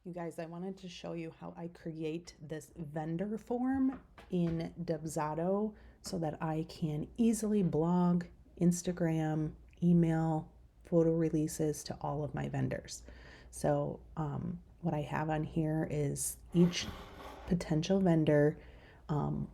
You guys, I wanted to show you how I create this vendor form in Dubsado so that I can easily blog, Instagram, email, photo releases to all of my vendors. So what I have on here is each potential vendor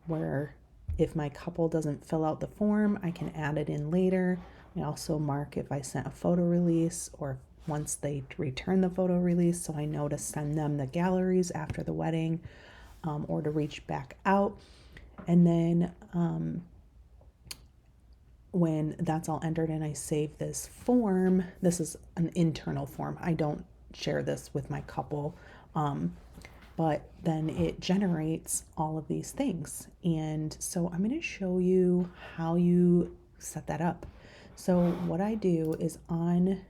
where if my couple doesn't fill out the form, I can add it in later. I also mark if I sent a photo release or once they return the photo release, so I know to send them the galleries after the wedding or to reach back out. And then when that's all entered and I save this form, this is an internal form. I don't share this with my couple, but then it generates all of these things. And so I'm going to show you how you set that up. So what I do is on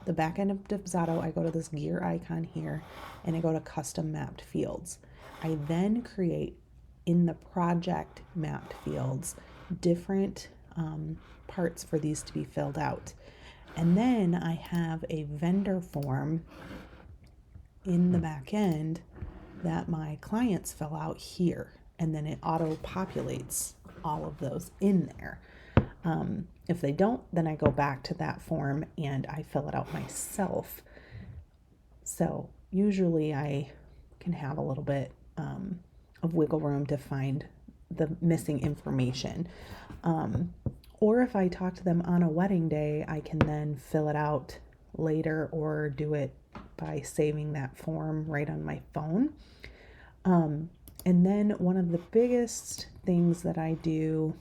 the back end of Dubsado, I go to this gear icon here and I go to custom mapped fields. I then create in the project mapped fields different parts for these to be filled out. And then I have a vendor form in the back end that my clients fill out here. And then it auto populates all of those in there. If they don't, then I go back to that form and I fill it out myself. So usually I can have a little bit of wiggle room to find the missing information. Or if I talk to them on a wedding day, I can then fill it out later or do it by saving that form right on my phone. And then one of the biggest things that I do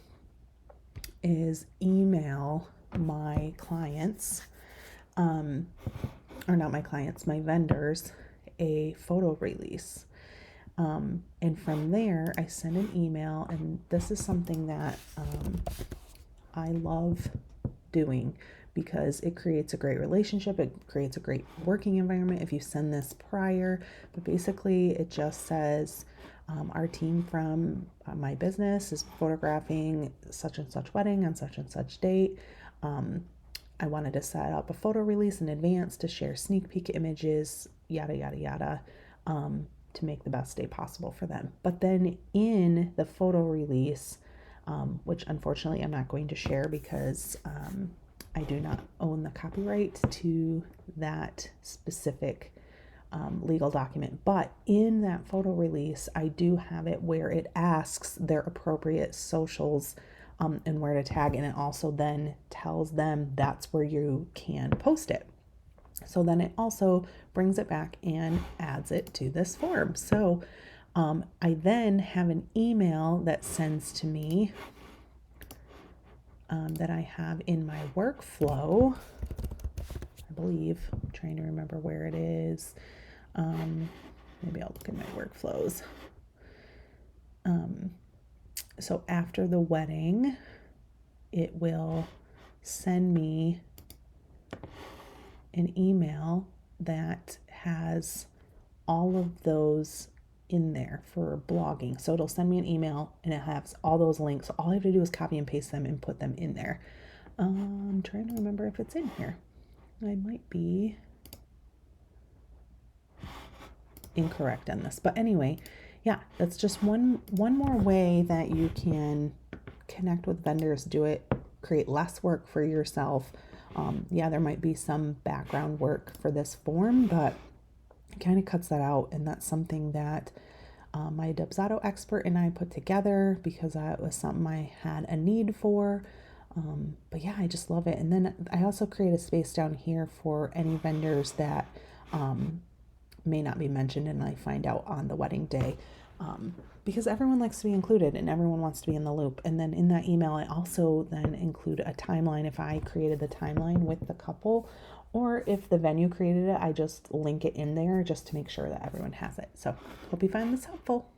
is email my clients, or not my clients, my vendors, a photo release. And from there, I send an email, and this is something that I love doing because it creates a great relationship. It creates a great working environment if you send this prior. But basically, it just says, our team from my business is photographing such and such wedding on such and such date. I wanted to set up a photo release in advance to share sneak peek images, yada, yada, yada, to make the best day possible for them. But then in the photo release, which unfortunately I'm not going to share because I do not own the copyright to that specific legal document. But in that photo release, I do have it where it asks their appropriate socials and where to tag, and it also then tells them that's where you can post it. So then it also brings it back and adds it to this form. So I then have an email that sends to me that I have in my workflow. I believe, I'm trying to remember where it is. Maybe I'll look at my workflows. So after the wedding, it will send me an email that has all of those in there for blogging. So it'll send me an email and it has all those links. All I have to do is copy and paste them and put them in there. I'm trying to remember if it's in here. I might be incorrect on this, but anyway, yeah, that's just one more way that you can connect with vendors, do it, create less work for yourself. Yeah, there might be some background work for this form, but it kind of cuts that out, and that's something that my Dubsado expert and I put together because that was something I had a need for. But yeah, I just love it. And then I also create a space down here for any vendors that may not be mentioned and I find out on the wedding day, because everyone likes to be included and everyone wants to be in the loop. And then in that email, I also then include a timeline if I created the timeline with the couple, or if the venue created it, I just link it in there just to make sure that everyone has it. So hope you find this helpful.